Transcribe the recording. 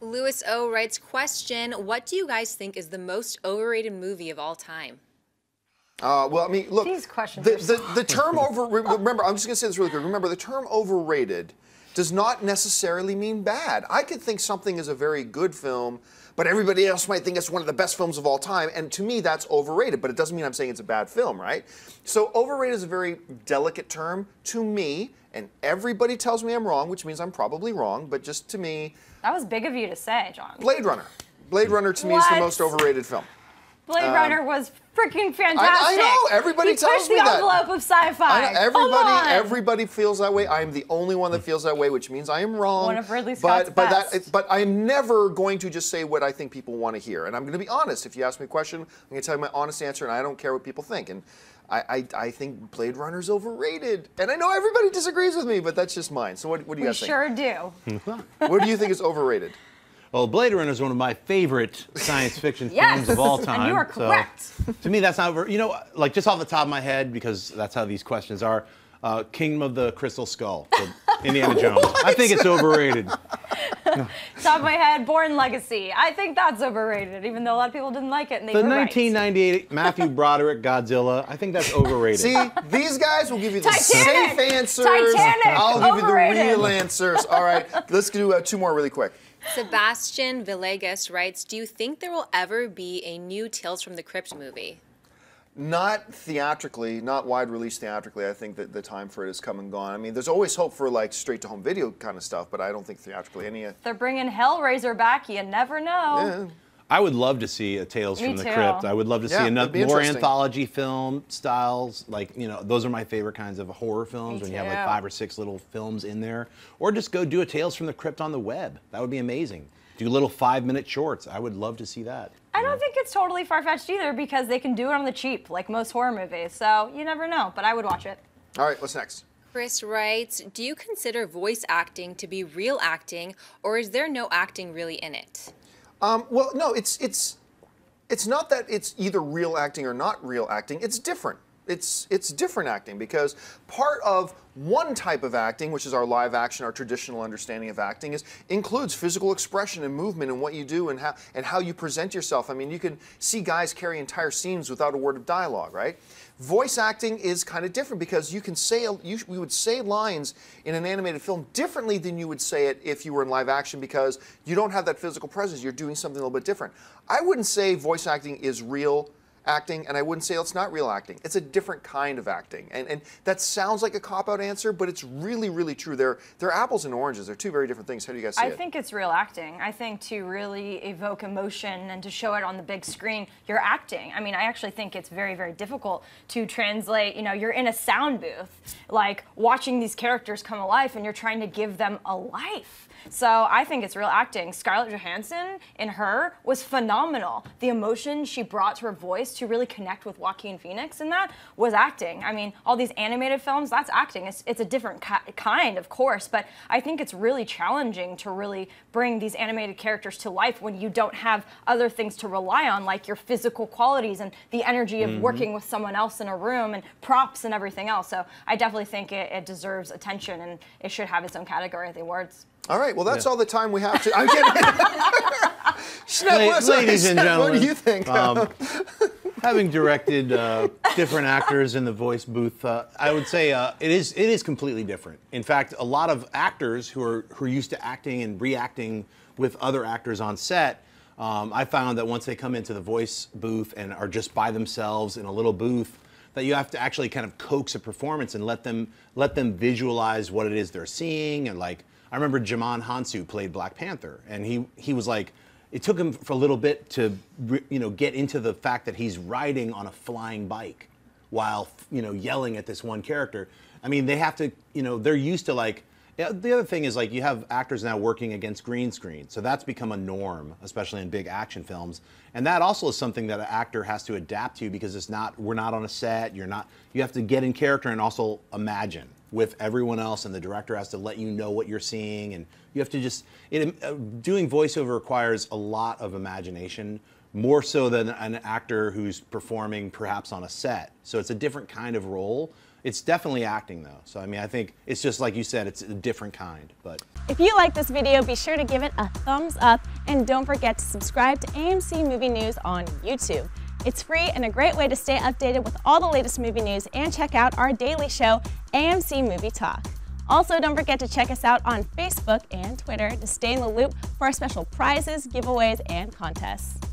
Lewis O writes, question, what do you guys think is the most overrated movie of all time? Well, I mean, look, These questions the term remember, I'm just going to say this really quick. Remember, the term overrated does not necessarily mean bad. I could think something is a very good film, but everybody else might think it's one of the best films of all time, and to me, that's overrated, but it doesn't mean I'm saying it's a bad film, right? So overrated is a very delicate term to me, and everybody tells me I'm wrong, which means I'm probably wrong, but just to me... That was big of you to say, John. Blade Runner. Blade Runner, to me, is the most overrated film. Blade Runner was freaking fantastic. I know. Everybody tells me that. He pushed the envelope of sci-fi. Everybody feels that way. I am the only one that feels that way, which means I am wrong. One of Ridley Scott's best. But I am never going to just say what I think people want to hear. And I'm going to be honest. If you ask me a question, I'm going to tell you my honest answer, and I don't care what people think. And I think Blade Runner's overrated. And I know everybody disagrees with me, but that's just mine. So what do you guys think? We sure do. What do you think is overrated? Well, Blade Runner is one of my favorite science fiction films of all time. And you are correct. So, to me, that's not over. You know, like just off the top of my head, because that's how these questions are. Kingdom of the Crystal Skull, Indiana Jones. I think it's overrated. Top of my head, Bourne Legacy. I think that's overrated, even though a lot of people didn't like it. And they the were 1998 right. Matthew Broderick Godzilla. I think that's overrated. See, these guys will give you the Titanic. safe answers. Titanic. I'll give Overrated. you the real answers. All right, let's do two more really quick. Sebastian Villegas writes, do you think there will ever be a new Tales from the Crypt movie? Not theatrically, not wide release theatrically. I think that the time for it has come and gone. I mean, there's always hope for like straight to home video kind of stuff, but I don't think theatrically any. They're bringing Hellraiser back. You never know. Yeah. I would love to see a Tales from the Crypt. I would love to see another more anthology film styles. Like, you know, those are my favorite kinds of horror films when you have like 5 or 6 little films in there. Or just go do a Tales from the Crypt on the web. That would be amazing. Do little 5-minute shorts. I would love to see that. I don't think it's totally far-fetched either because they can do it on the cheap, like most horror movies. So you never know, but I would watch it. All right, what's next? Chris writes, do you consider voice acting to be real acting, or is there no acting really in it? Well, no, it's not that it's either real acting or not real acting. It's different. It's different acting because part of one type of acting, which is our live action, our traditional understanding of acting, includes physical expression and movement and what you do and how you present yourself. I mean, you can see guys carry entire scenes without a word of dialogue, right? Voice acting is kind of different because you can say we would say lines in an animated film differently than you would say it if you were in live action because you don't have that physical presence. You're doing something a little bit different. I wouldn't say voice acting is real acting, and I wouldn't say it's not real acting. It's a different kind of acting. And that sounds like a cop-out answer, but it's really, really true. They're apples and oranges. They're two very different things. How do you guys see it? I think it's real acting. I think to really evoke emotion and to show it on the big screen, you're acting. I mean, I actually think it's very, very difficult to translate. You know, you're in a sound booth, like watching these characters come alive, and you're trying to give them a life. So I think it's real acting. Scarlett Johansson in Her was phenomenal. The emotion she brought to her voice to really connect with Joaquin Phoenix in that was acting. I mean, all these animated films, that's acting. It's a different kind, of course, but I think it's really challenging to really bring these animated characters to life when you don't have other things to rely on, like your physical qualities and the energy of working with someone else in a room and props and everything else. So I definitely think it deserves attention and it should have its own category at the awards. All right, well, that's all the time we have to. I'm kidding. Ladies and gentlemen, what do you think? Having directed different actors in the voice booth, I would say it is completely different. In fact, a lot of actors who are used to acting and reacting with other actors on set, I found that once they come into the voice booth and are just by themselves in a little booth, that you have to actually kind of coax a performance and let them visualize what it is they're seeing. And like, I remember Djimon Hounsou played Black Panther, and he was like, it took him for a little bit to get into the fact that he's riding on a flying bike while yelling at this one character. I mean, they have to, they're used to like. Yeah, the other thing is like you have actors now working against green screen, so that's become a norm, especially in big action films. And that also is something that an actor has to adapt to because we're not on a set. You have to get in character and also imagine with everyone else, and the director has to let you know what you're seeing, and you have to just. Doing voiceover requires a lot of imagination, more so than an actor who's performing perhaps on a set. So it's a different kind of role. It's definitely acting though. So I mean, I think it's just like you said, it's a different kind. But If you like this video, be sure to give it a thumbs up and don't forget to subscribe to AMC Movie News on YouTube. It's free and a great way to stay updated with all the latest movie news and check out our daily show, AMC Movie Talk. Also, don't forget to check us out on Facebook and Twitter to stay in the loop for our special prizes, giveaways, and contests.